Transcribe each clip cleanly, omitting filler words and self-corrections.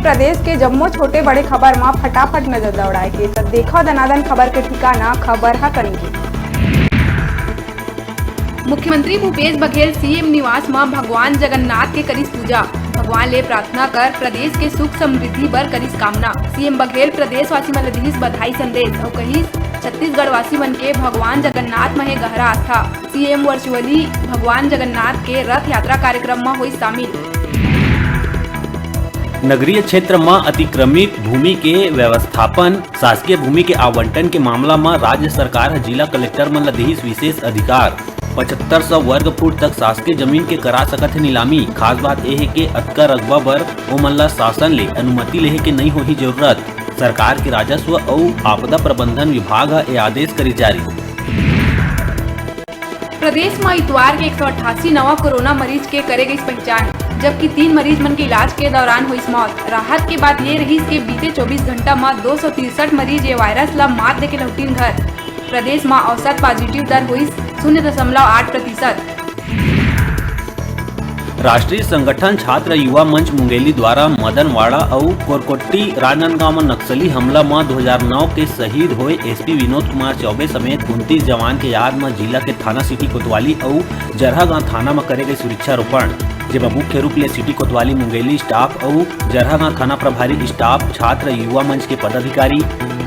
प्रदेश के जम्मो छोटे बड़े खबर में फटाफट नजर दौड़ाए के तो देखो दनादन खबर के ठिकाना खबर है करेंगे। मुख्यमंत्री भूपेश बघेल सीएम निवास में भगवान जगन्नाथ के करीस पूजा। भगवान ले प्रार्थना कर प्रदेश के सुख समृद्धि बर करीस कामना। सीएम बघेल प्रदेशवासी मन दीस बधाई संदेश और कही छत्तीसगढ़ वासी मन के भगवान जगन्नाथ में है गहरा आस्था। सीएम वर्चुअली भगवान जगन्नाथ के रथ यात्रा कार्यक्रम में हुई शामिल। नगरीय क्षेत्र में अतिक्रमित भूमि के व्यवस्थापन शासकीय भूमि के आवंटन के मामला में राज्य सरकार जिला कलेक्टर मन दिस विशेष अधिकार। 7500 वर्ग फुट तक शासकीय जमीन के करा सकत है नीलामी। खास बात यह है कि अतका रकबा बर ओमन ला शासन ले अनुमति लेहे के नहीं होही जरूरत। सरकार के राजस्व और आपदा प्रबंधन विभाग ये आदेश करी जारी। प्रदेश में इतवार के 188 नवा कोरोना मरीज के करे गई पहचान, जबकि 3 मरीज मन के इलाज के दौरान हुई मौत। राहत के बाद ये रही कि बीते 24 घंटा में 263 मरीज ये वायरस ला मात दे के लौटीन घर। प्रदेश में औसत पॉजिटिव दर हुई 0.8%। राष्ट्रीय संगठन छात्र युवा मंच मुंगेली द्वारा मदनवाड़ा और कोरकोट्टी राजनांदगांव में नक्सली हमला में 2009 के शहीद हुए एसपी विनोद कुमार चौबे समेत 29 जवान के याद में जिला के थाना सिटी कोतवाली और जरहागांव थाना में करे गए सुरक्षारोपण, जेमा मुख्य रूप ले सिटी कोतवाली मुंगेली स्टाफ और जरहागांव थाना प्रभारी स्टाफ छात्र युवा मंच के पदाधिकारी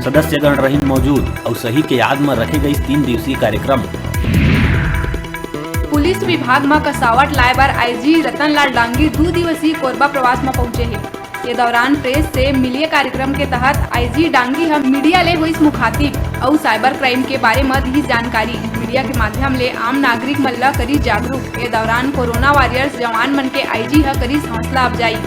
सदस्यगण रही मौजूद और शहीद के याद में रखे गए 3 दिवसीय कार्यक्रम। पुलिस विभाग में कसावट लाए बार आईजी रतनलाल डांगी 2 दिवसीय कोरबा प्रवास में पहुंचे हैं। ये दौरान प्रेस से मिलिए कार्यक्रम के तहत आईजी डांगी हम मीडिया ले हुई मुखातिब और साइबर क्राइम के बारे में दी जानकारी। मीडिया के माध्यम ले आम नागरिक मन ला करी जागरूक। ये दौरान कोरोना वॉरियर्स जवान मन के आईजी ह करी हौसला अफजाई।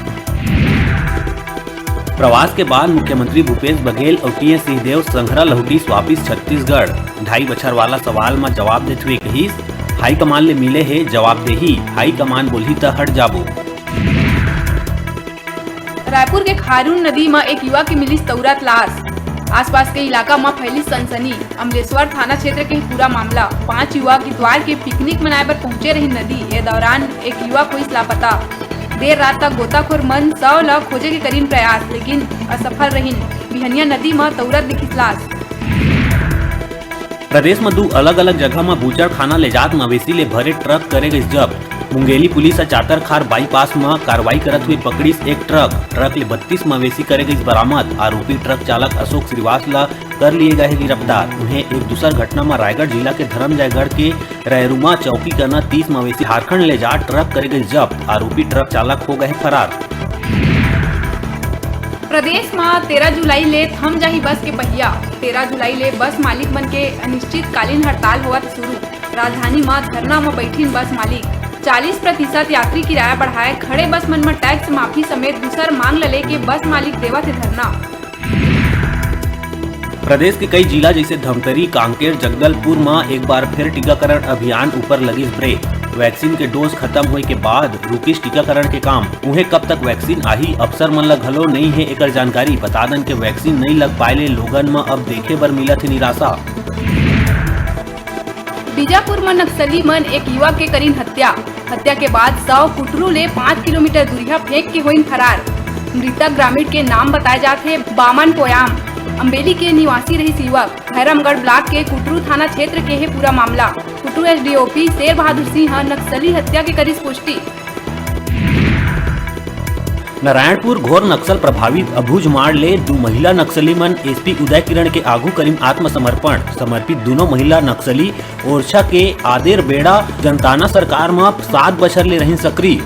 प्रवास के बाद मुख्यमंत्री भूपेश बघेल और टीएस सिंहदेव संघरा लहुटीस वापिस छत्तीसगढ़। 2.5 बछर वाला सवाल में जवाब देते हुए कही हाईकमान ले मिले है जवाबदेही, हाईकमान बोली तो हट जाबो। रायपुर के खारून नदी में एक युवा की मिली तौरत लाश। आसपास के इलाका में फैली सनसनी। अमलेश्वर थाना क्षेत्र के पूरा मामला। 5 युवा इतवार के पिकनिक मनाए पर पहुंचे रही नदी। ये दौरान एक युवा कोई लापता। देर रात तक गोताखोर मन 100 ला खोजे के करीन प्रयास, लेकिन असफल रही। बिहनिया नदी में तौरत दिखी लाश। प्रदेश में 2 अलग अलग जगह में बूचड़ खाना ले जात मवेशी ले भरे ट्रक करे गई जब्त। मुंगेली पुलिस चातरखार बाईपास में कार्रवाई करत हुई पकड़ीस एक ट्रक ले 32 मवेशी करे गई बरामद। आरोपी ट्रक चालक अशोक श्रीवास ला कर लिए गए गिरफ्तार। उन्हें एक दूसर घटना में रायगढ़ जिला के धर्मजयगढ़ के रैरुमा चौकी करना 30 मवेशी झारखंड ले जा ट्रक करे गई जब्त। आरोपी ट्रक चालक हो गए फरार। प्रदेश में 13 जुलाई ले थम जाही बस के पहिया। 13 जुलाई ले बस मालिक मन के अनिश्चितकालीन हड़ताल हुआ शुरू। राजधानी में धरना में बैठी बस मालिक 40% यात्री किराया बढ़ाए। खड़े बस मन में टैक्स माफी समेत दूसर मांग ले के बस मालिक देवा थे धरना। प्रदेश के कई जिला जैसे धमतरी, कांकेर, जगदलपुर में एक बार फिर टीकाकरण अभियान ऊपर लगी ब्रेक। वैक्सीन के डोज खत्म होए के बाद रुकिस टीकाकरण के काम। उन्हें कब तक वैक्सीन आही अफसर मन ला घलो नहीं है एकर जानकारी। बता दन के वैक्सीन नहीं लग पाए लोगन में अब देखे बर मिला थे निराशा। बीजापुर में नक्सली मन एक युवा के करीन हत्या के बाद 100 कुटरू ले 5 किलोमीटर दूरिया फेंक के हुई फरार। मृतक ग्रामीण के नाम बताए जाते बामन पोयाम। अम्बेली के निवासी रही युवक। भैरमगढ़ ब्लॉक के कुटरू थाना क्षेत्र के है पूरा मामला। कुटरू एसडीओपी शेर बहादुर सिंह नक्सली हत्या के करीस पुष्टि। नारायणपुर घोर नक्सल प्रभावित अबूझमाड़ ले 2 महिला नक्सली मन एसपी उदय किरण के आगू करीम आत्मसमर्पण। समर्पित दोनों महिला नक्सली ओरछा के आदेर बेड़ा जनताना सरकार में 7 बछर ले रही सक्रिय।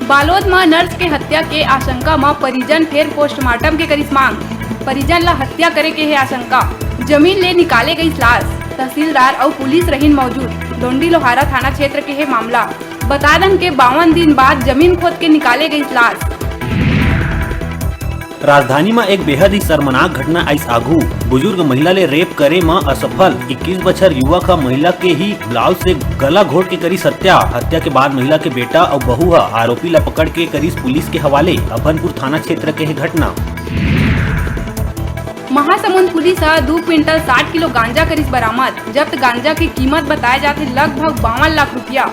बालोद में नर्स के हत्या के आशंका में परिजन फिर पोस्टमार्टम के करीस मांग। परिजन ला हत्या करे के है आशंका। जमीन ले निकाले गई लाश। तहसीलदार और पुलिस रहीन मौजूद। डोंडी लोहारा थाना क्षेत्र के है मामला। बता दन के 52 दिन बाद जमीन खोद के निकाले गई लाश। राजधानी में एक बेहद ही शर्मनाक घटना आइस आगू। बुजुर्ग महिला ले रेप करे में असफल 21 बछर युवक महिला के ही ब्लाउज से गला घोट के करी हत्या के बाद महिला के बेटा और बहू आरोपी ला पकड़ के करीस पुलिस के हवाले। अभनपुर थाना क्षेत्र के है घटना। महासमुंद पुलिस 2 क्विंटल 60 किलो गांजा करीस बरामद। जब्त गांजा की कीमत बताए जाते लगभग 52 लाख रुपया।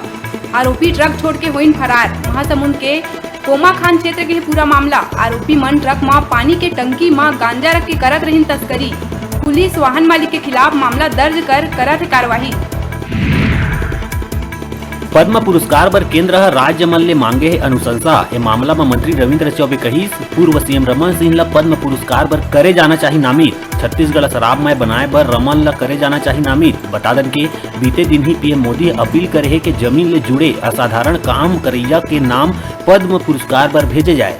आरोपी ट्रक छोड़ के हुई फरार। महासमुंद के कोमा खान क्षेत्र के पूरा मामला। आरोपी मन ट्रक में पानी के टंकी में गांजा रख के करत रही तस्करी। पुलिस वाहन मालिक के खिलाफ मामला दर्ज कर करत कार्यवाही। पद्म पुरस्कार बर केंद्र ह राज्य मन ले मांगे हे अनुशंसा। ए मामला में मंत्री रविंद्र चौबे कहिस पूर्व सीएम रमन सिंह ला पद्म पुरस्कार बर करे जाना चाही नामित। छत्तीसगढ़ शराबमय बनाए बर रमन ला करे जाना चाही नामित। बता दन के बीते दिन ही पीएम मोदी अपील करे हे कि जमीन ले जुड़े असाधारण काम करैया के नाम पद्म पुरस्कार बर भेजे जाए।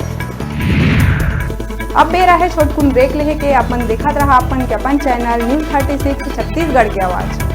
अब बेरा है छोटकुन ब्रेक लेहे के अपन देखत रहा अपन चैनल न्यूज़ 36 छत्तीसगढ़ की आवाज।